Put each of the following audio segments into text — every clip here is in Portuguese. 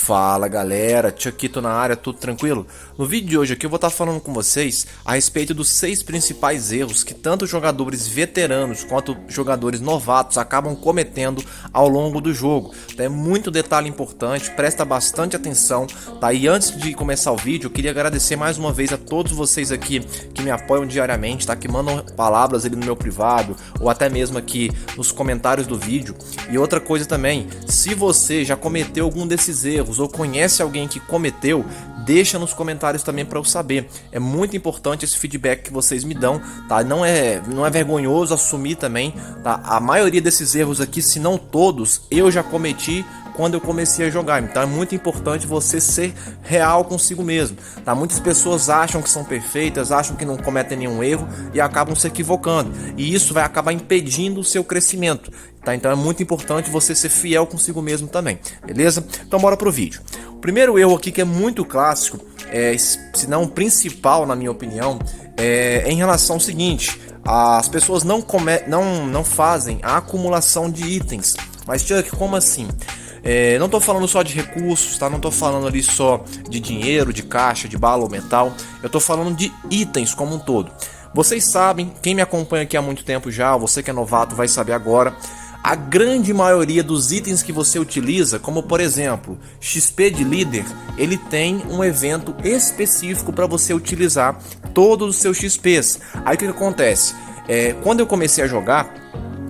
Fala galera, Chuckito na área, tudo tranquilo? No vídeo de hoje aqui eu vou estar falando com vocês a respeito dos 6 principais erros que tanto jogadores veteranos quanto jogadores novatos acabam cometendo ao longo do jogo. É muito detalhe importante, presta bastante atenção, tá? E antes de começar o vídeo, eu queria agradecer mais uma vez a todos vocês aqui que me apoiam diariamente, tá? Que mandam palavras ali no meu privado ou até mesmo aqui nos comentários do vídeo. E outra coisa também, se você já cometeu algum desses erros ou conhece alguém que cometeu, deixa nos comentários também para eu saber. É muito importante esse feedback que vocês me dão, tá? Não é vergonhoso assumir também, tá? A maioria desses erros aqui, se não todos, eu já cometi quando eu comecei a jogar, então é muito importante você ser real consigo mesmo, tá? Muitas pessoas acham que são perfeitas, acham que não cometem nenhum erro e acabam se equivocando, e isso vai acabar impedindo o seu crescimento, tá? Então é muito importante você ser fiel consigo mesmo também, beleza? Então bora pro vídeo. O primeiro erro aqui, que é muito clássico, se não o principal na minha opinião, é em relação ao seguinte: as pessoas não fazem a acumulação de itens. Mas Chuck, como assim? Não tô falando só de recursos, tá? Não tô falando ali só de dinheiro, de caixa, de bala ou metal. Eu tô falando de itens como um todo. Vocês sabem, quem me acompanha aqui há muito tempo já, você que é novato vai saber agora, a grande maioria dos itens que você utiliza, como por exemplo, XP de líder, ele tem um evento específico para você utilizar todos os seus XPs. Aí o que acontece? Quando eu comecei a jogar,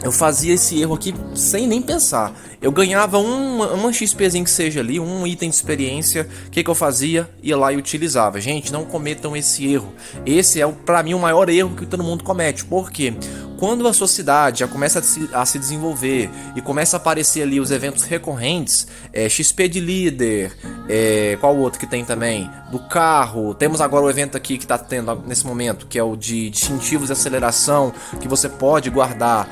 eu fazia esse erro aqui sem nem pensar. Eu ganhava uma XPzinho que seja ali, um item de experiência. O que eu fazia? Ia lá e utilizava. Gente, não cometam esse erro. Esse é, pra mim, o maior erro que todo mundo comete. Por quê? Quando a sua cidade já começa a se desenvolver e começa a aparecer ali os eventos recorrentes, XP de líder, qual outro que tem também? Do carro. Temos agora o evento aqui que está tendo nesse momento, que é o de distintivos de aceleração, que você pode guardar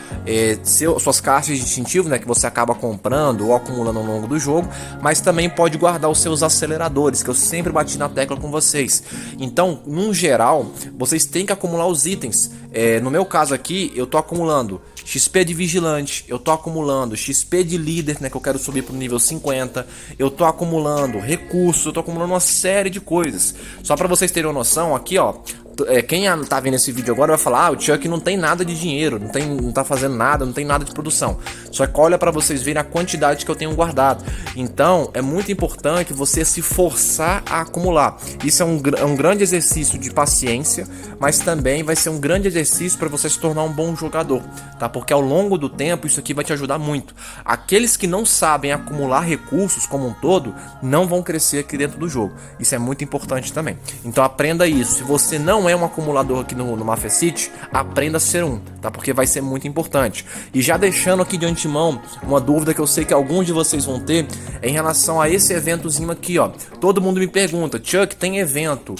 suas caixas de distintivo, né, que você acaba comprando ou acumulando ao longo do jogo, mas também pode guardar os seus aceleradores, que eu sempre bati na tecla com vocês. Então, no geral, vocês têm que acumular os itens. No meu caso aqui, eu tô acumulando XP de vigilante, eu tô acumulando XP de líder, né, que eu quero subir pro nível 50, eu tô acumulando recursos, eu tô acumulando uma série de coisas. Só para vocês terem uma noção, aqui ó, quem tá vendo esse vídeo agora vai falar: o Chuck não tem nada de dinheiro, não tá fazendo nada, não tem nada de produção. Só que olha para vocês verem a quantidade que eu tenho guardado. Então é muito importante você se forçar a acumular. Isso é um grande exercício de paciência, mas também vai ser um grande exercício para você se tornar um bom jogador, tá? Porque ao longo do tempo isso aqui vai te ajudar muito. Aqueles que não sabem acumular recursos como um todo não vão crescer aqui dentro do jogo. Isso é muito importante também. Então aprenda isso. Se você não é um acumulador aqui no Mafia City, aprenda a ser um, tá? Porque vai ser muito importante. E já deixando aqui de antemão uma dúvida que eu sei que alguns de vocês vão ter em relação a esse eventozinho aqui, ó. Todo mundo me pergunta: Chuck, tem evento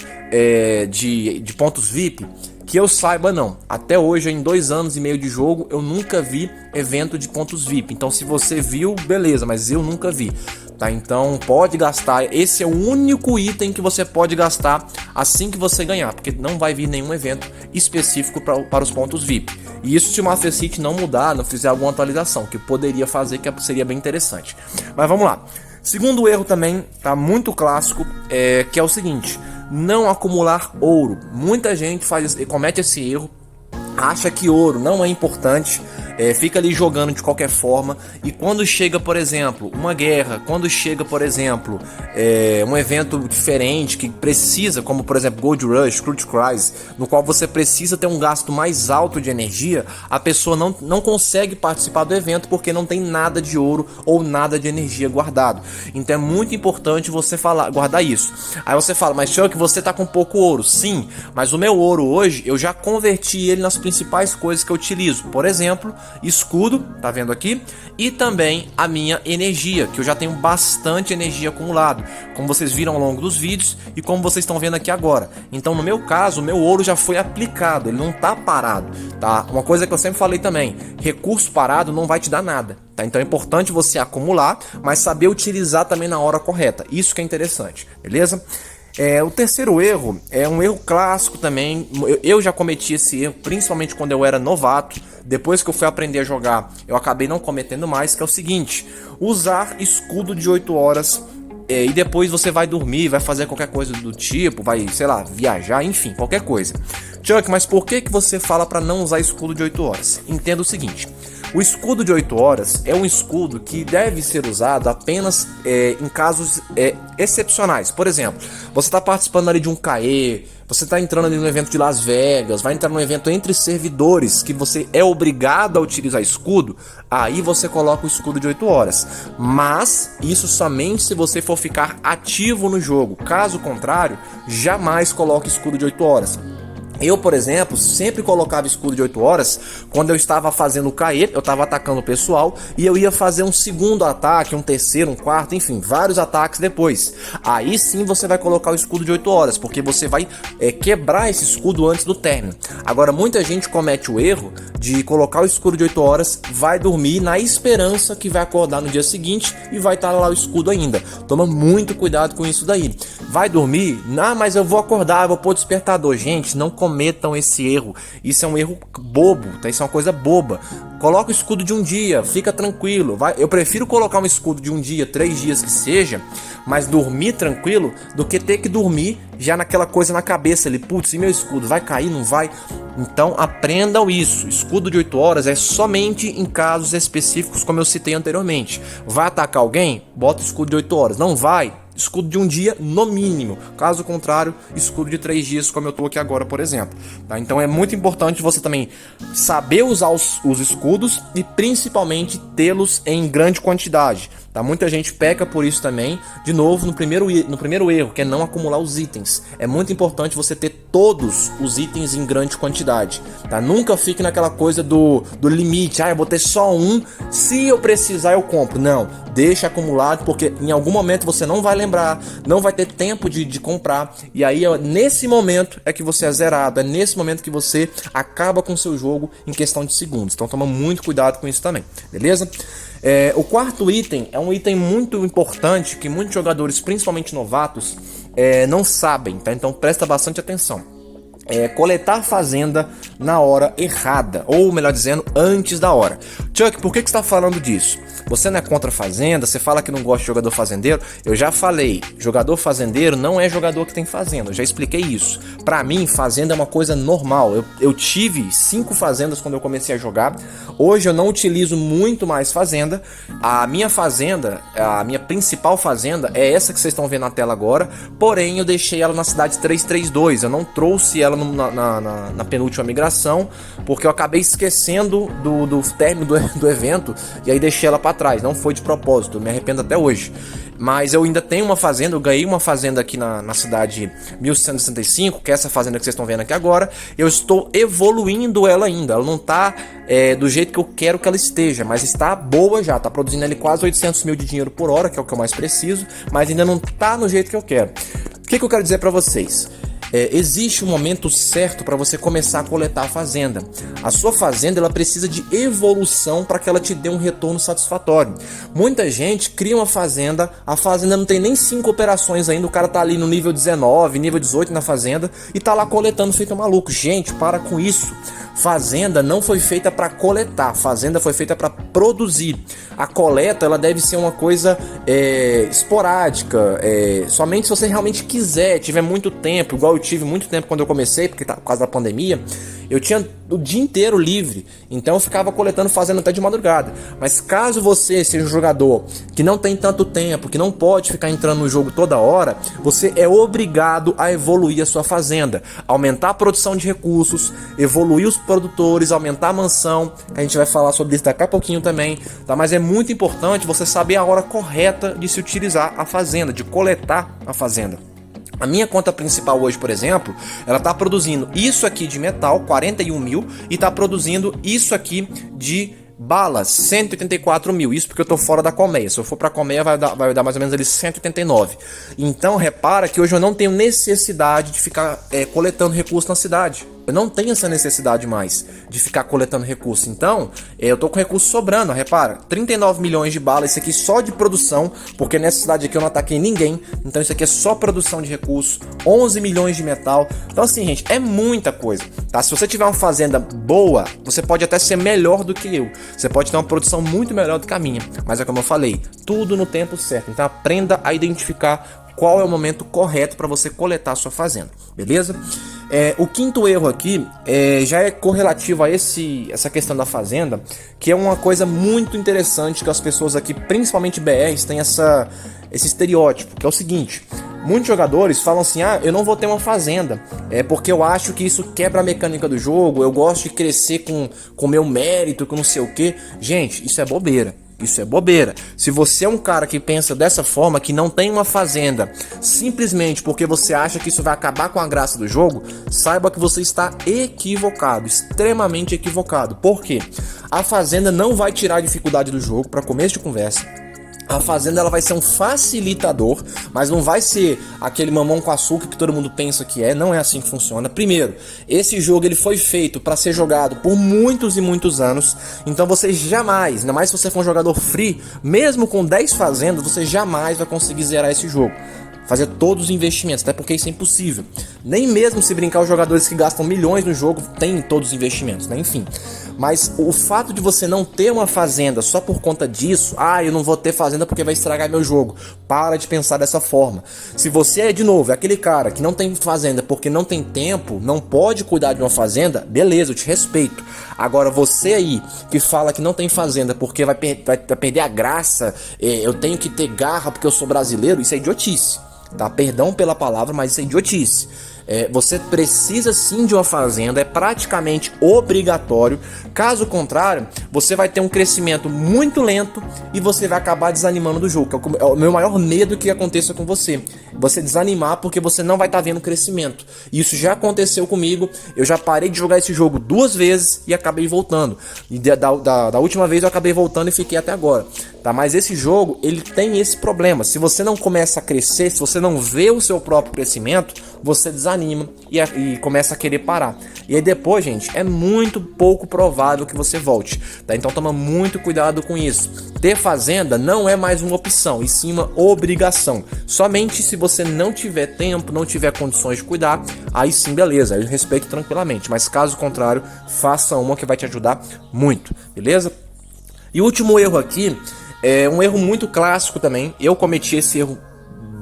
de pontos VIP? Que eu saiba, não. Até hoje, em 2 anos e meio de jogo, eu nunca vi evento de pontos VIP. Então se você viu, beleza, mas eu nunca vi, tá? Então pode gastar. Esse é o único item que você pode gastar assim que você ganhar, porque não vai vir nenhum evento específico para os pontos VIP. E isso se o Mafia City não mudar, não fizer alguma atualização, que poderia fazer, que seria bem interessante. Mas vamos lá. Segundo erro também, tá muito clássico, que é o seguinte: não acumular ouro. Muita gente comete esse erro, acha que ouro não é importante, fica ali jogando de qualquer forma, e quando chega, por exemplo, uma guerra, quando chega, por exemplo, um evento diferente que precisa, como por exemplo Gold Rush, Crude Crisis, no qual você precisa ter um gasto mais alto de energia, a pessoa não consegue participar do evento porque não tem nada de ouro ou nada de energia guardado. Então é muito importante você guardar isso. Aí você fala: mas Chuck, você tá com pouco ouro. Sim, mas o meu ouro hoje eu já converti ele nas principais coisas que eu utilizo. Por exemplo, escudo, tá vendo aqui? E também a minha energia, que eu já tenho bastante energia acumulado, como vocês viram ao longo dos vídeos e como vocês estão vendo aqui agora. Então no meu caso, o meu ouro já foi aplicado, ele não tá parado, tá? Uma coisa que eu sempre falei também: recurso parado não vai te dar nada, tá? Então é importante você acumular, mas saber utilizar também na hora correta. Isso que é interessante, beleza? O terceiro erro é um erro clássico também. Eu já cometi esse erro, principalmente quando eu era novato. Depois que eu fui aprender a jogar, eu acabei não cometendo mais, que é o seguinte: usar escudo de 8 horas e depois você vai dormir, vai fazer qualquer coisa do tipo, vai, sei lá, viajar, enfim, qualquer coisa. Chuck, mas por que você fala para não usar escudo de 8 horas? Entenda o seguinte: o escudo de 8 horas é um escudo que deve ser usado apenas em casos excepcionais. Por exemplo, você está participando ali de um CAE, você está entrando ali no evento de Las Vegas, vai entrar num evento entre servidores que você é obrigado a utilizar escudo, aí você coloca o escudo de 8 horas. Mas isso somente se você for ficar ativo no jogo. Caso contrário, jamais coloque escudo de 8 horas. Eu, por exemplo, sempre colocava escudo de 8 horas quando eu estava fazendo o CAE, eu estava atacando o pessoal e eu ia fazer um segundo ataque, um terceiro, um quarto, enfim, vários ataques depois. Aí sim você vai colocar o escudo de 8 horas, porque você vai quebrar esse escudo antes do término. Agora, muita gente comete o erro de colocar o escudo de 8 horas, vai dormir na esperança que vai acordar no dia seguinte e vai estar lá o escudo ainda. Toma muito cuidado com isso daí. Vai dormir? Não, mas eu vou acordar, eu vou pôr despertador. Gente, não cometam esse erro. Isso é um erro bobo, tá? Isso é uma coisa boba. Coloca o escudo de um dia, fica tranquilo. Eu prefiro colocar um escudo de um dia, 3 dias que seja, mas dormir tranquilo, do que ter que dormir já naquela coisa na cabeça ali. Putz, e meu escudo? Vai cair? Não vai? Então aprendam isso. Escudo de 8 horas é somente em casos específicos, como eu citei anteriormente. Vai atacar alguém? Bota escudo de 8 horas. Não vai? Escudo de um dia no mínimo. Caso contrário, escudo de 3 dias, como eu tô aqui agora, por exemplo. Tá? Então é muito importante você também saber usar os escudos e principalmente tê-los em grande quantidade. Tá? Muita gente peca por isso também. De novo, no primeiro erro, que é não acumular os itens. É muito importante você ter todos os itens em grande quantidade. Tá? Nunca fique naquela coisa do limite. Eu vou ter só um, se eu precisar eu compro. Não, deixa acumulado, porque em algum momento você não vai lembrar, não vai ter tempo de comprar. E aí nesse momento é que você é zerado. É nesse momento que você acaba com o seu jogo em questão de segundos. Então toma muito cuidado com isso também, beleza? O quarto item é um item muito importante que muitos jogadores, principalmente novatos, não sabem, tá? Então presta bastante atenção. Coletar fazenda na hora errada, ou melhor dizendo, antes da hora. Chuck, por que você está falando disso? Você não é contra fazenda? Você fala que não gosta de jogador fazendeiro? Eu já falei, jogador fazendeiro não é jogador que tem fazenda, eu já expliquei isso. Pra mim, fazenda é uma coisa normal. Eu tive 5 fazendas quando eu comecei a jogar. Hoje eu não utilizo muito mais fazenda. A minha fazenda, a minha principal fazenda é essa que vocês estão vendo na tela agora. Porém, eu deixei ela na cidade 332. Eu não trouxe ela na penúltima migração, porque eu acabei esquecendo do término do evento e aí deixei ela para trás. Não foi de propósito, eu me arrependo até hoje. Mas eu ainda tenho uma fazenda, eu ganhei uma fazenda aqui na cidade 1165, que é essa fazenda que vocês estão vendo aqui agora. Eu estou evoluindo ela ainda, ela não tá do jeito que eu quero que ela esteja, mas está boa já, tá produzindo ali quase 800 mil de dinheiro por hora, que é o que eu mais preciso, mas ainda não tá no jeito que eu quero. O que eu quero dizer para vocês? Existe um momento certo para você começar a coletar a fazenda. A sua fazenda ela precisa de evolução para que ela te dê um retorno satisfatório. Muita gente cria uma fazenda, a fazenda não tem nem 5 operações ainda, o cara tá ali no nível 19, nível 18 na fazenda e tá lá coletando feito maluco. Gente, para com isso. Fazenda não foi feita para coletar, fazenda foi feita para produzir. A coleta ela deve ser uma coisa esporádica, somente se você realmente quiser, tiver muito tempo, igual eu tive muito tempo quando eu comecei, porque tá por causa da pandemia. Eu tinha o dia inteiro livre, então eu ficava coletando, fazendo até de madrugada. Mas caso você seja um jogador que não tem tanto tempo, que não pode ficar entrando no jogo toda hora, você é obrigado a evoluir a sua fazenda, aumentar a produção de recursos, evoluir os produtores, aumentar a mansão. A gente vai falar sobre isso daqui a pouquinho também, tá? Mas é muito importante você saber a hora correta de se utilizar a fazenda, de coletar a fazenda. A minha conta principal hoje, por exemplo, ela está produzindo isso aqui de metal, 41 mil, e está produzindo isso aqui de balas, 184 mil. Isso porque eu estou fora da colmeia. Se eu for para a colmeia, vai dar mais ou menos ali 189. Então, repara que hoje eu não tenho necessidade de ficar coletando recursos na cidade. eu não tenho essa necessidade mais de ficar coletando recurso. Então, eu tô com recurso sobrando, repara, 39 milhões de balas, isso aqui só de produção, porque nessa cidade aqui eu não ataquei ninguém, então isso aqui é só produção de recursos, 11 milhões de metal. Então assim, gente, é muita coisa, tá? Se você tiver uma fazenda boa, você pode até ser melhor do que eu, você pode ter uma produção muito melhor do que a minha, mas é como eu falei, tudo no tempo certo. Então aprenda a identificar qual é o momento correto para você coletar a sua fazenda, beleza? O quinto erro aqui já é correlativo a essa questão da fazenda, que é uma coisa muito interessante que as pessoas aqui, principalmente BRs, têm esse estereótipo, que é o seguinte: muitos jogadores falam assim, eu não vou ter uma fazenda, porque eu acho que isso quebra a mecânica do jogo, eu gosto de crescer com meu mérito, com não sei o que. Gente, isso é bobeira. Isso é bobeira. Se você é um cara que pensa dessa forma, que não tem uma fazenda, simplesmente porque você acha que isso vai acabar com a graça do jogo, saiba que você está equivocado, extremamente equivocado. Por quê? A fazenda não vai tirar a dificuldade do jogo, para começo de conversa. A fazenda ela vai ser um facilitador, mas não vai ser aquele mamão com açúcar que todo mundo pensa que é. Não é assim que funciona. Primeiro, esse jogo ele foi feito para ser jogado por muitos e muitos anos. Então você jamais, ainda mais se você for um jogador free, mesmo com 10 fazendas, você jamais vai conseguir zerar esse jogo, fazer todos os investimentos, até porque isso é impossível. Nem mesmo se brincar, os jogadores que gastam milhões no jogo têm todos os investimentos, né? Enfim. Mas o fato de você não ter uma fazenda só por conta disso, eu não vou ter fazenda porque vai estragar meu jogo. Para de pensar dessa forma. Se você de novo, é aquele cara que não tem fazenda porque não tem tempo, não pode cuidar de uma fazenda, beleza, eu te respeito. Agora você aí que fala que não tem fazenda porque vai perder a graça, eu tenho que ter garra porque eu sou brasileiro, isso é idiotice. Tá? Perdão pela palavra, mas isso é idiotice. Você precisa sim de uma fazenda, é praticamente obrigatório. Caso contrário, você vai ter um crescimento muito lento e você vai acabar desanimando do jogo, que é o meu maior medo que aconteça com você. Você desanimar porque você não vai estar vendo crescimento. Isso já aconteceu comigo, eu já parei de jogar esse jogo 2 vezes e acabei voltando. E da última vez eu acabei voltando e fiquei até agora. Tá? Mas esse jogo, ele tem esse problema. Se você não começa a crescer, se você não vê o seu próprio crescimento, você desanima e começa a querer parar. E aí depois, gente, é muito pouco provável que você volte. Tá? Então toma muito cuidado com isso. Ter fazenda não é mais uma opção, e sim uma obrigação. Somente se você não tiver tempo, não tiver condições de cuidar, aí sim, beleza, eu respeito tranquilamente. Mas caso contrário, faça uma que vai te ajudar muito, beleza? E o último erro aqui é um erro muito clássico também. Eu cometi esse erro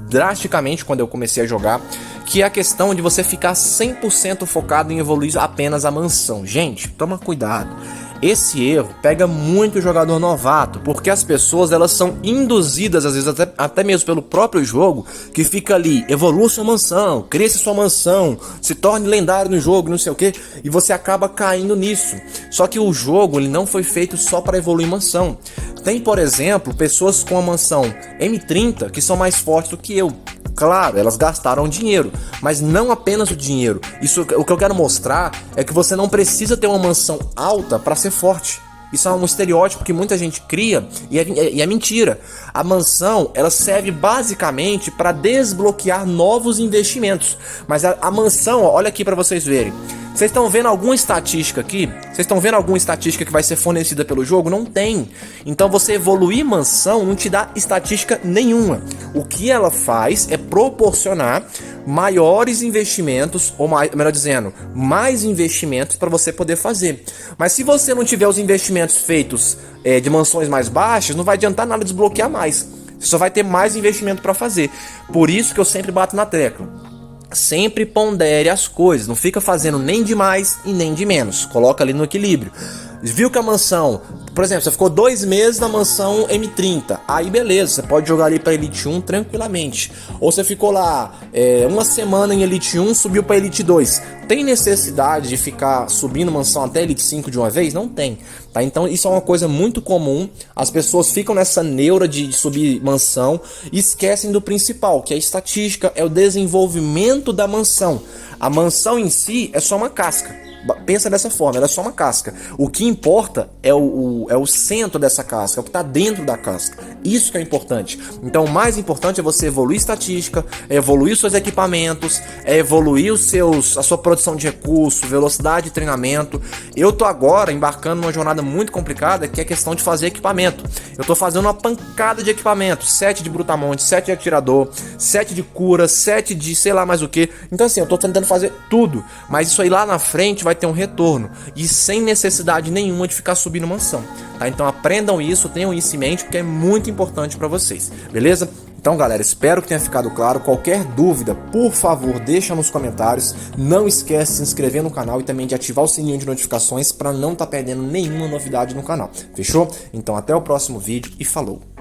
drasticamente quando eu comecei a jogar, que é a questão de você ficar 100% focado em evoluir apenas a mansão. Gente, toma cuidado. Esse erro pega muito jogador novato, porque as pessoas elas são induzidas, às vezes até mesmo pelo próprio jogo, que fica ali, evolua sua mansão, cresça sua mansão, se torne lendário no jogo, não sei o que, e você acaba caindo nisso. Só que o jogo ele não foi feito só para evoluir mansão. Tem, por exemplo, pessoas com a mansão M30 que são mais fortes do que eu. Claro, elas gastaram dinheiro, mas não apenas o dinheiro. O que eu quero mostrar é que você não precisa ter uma mansão alta para ser forte. Isso é um estereótipo que muita gente cria e é mentira. A mansão ela serve basicamente para desbloquear novos investimentos. Mas a mansão, olha aqui para vocês verem. Vocês estão vendo alguma estatística aqui? Vocês estão vendo alguma estatística que vai ser fornecida pelo jogo? Não tem. Então você evoluir mansão não te dá estatística nenhuma. O que ela faz é proporcionar maiores investimentos, ou melhor dizendo, mais investimentos para você poder fazer. Mas se você não tiver os investimentos feitos de mansões mais baixas, não vai adiantar nada desbloquear mais. Você só vai ter mais investimento para fazer. Por isso que eu sempre bato na tecla. Sempre pondere as coisas, não fica fazendo nem de mais e nem de menos, coloca ali no equilíbrio. Viu que a mansão, por exemplo, você ficou 2 meses na mansão M30, aí beleza, você pode jogar ali pra Elite 1 tranquilamente. Ou você ficou lá 1 semana em Elite 1, subiu pra Elite 2. Tem necessidade de ficar subindo mansão até Elite 5 de uma vez? Não tem, tá? Então isso é uma coisa muito comum, as pessoas ficam nessa neura de subir mansão e esquecem do principal, que é a estatística, é o desenvolvimento da mansão. A mansão em si é só uma casca. Pensa dessa forma, ela é só uma casca. O que importa é o centro dessa casca, é o que está dentro da casca. Isso que é importante. Então o mais importante é você evoluir estatística, é evoluir seus equipamentos, é evoluir a sua produção de recursos, velocidade de treinamento. Eu tô agora embarcando numa jornada muito complicada, que é a questão de fazer equipamento. Eu tô fazendo uma pancada de equipamentos, 7 de brutamonte, 7 de atirador, 7 de cura, 7 de sei lá mais o que. Então assim, eu tô tentando fazer tudo, mas isso aí lá na frente vai ter um retorno e sem necessidade nenhuma de ficar subindo mansão, tá? Então aprendam isso, tenham isso em mente, porque é muito importante para vocês, beleza? Então galera, espero que tenha ficado claro. Qualquer dúvida, por favor, deixa nos comentários. Não esquece de se inscrever no canal e também de ativar o sininho de notificações para não estar perdendo nenhuma novidade no canal, fechou? Então até o próximo vídeo e falou!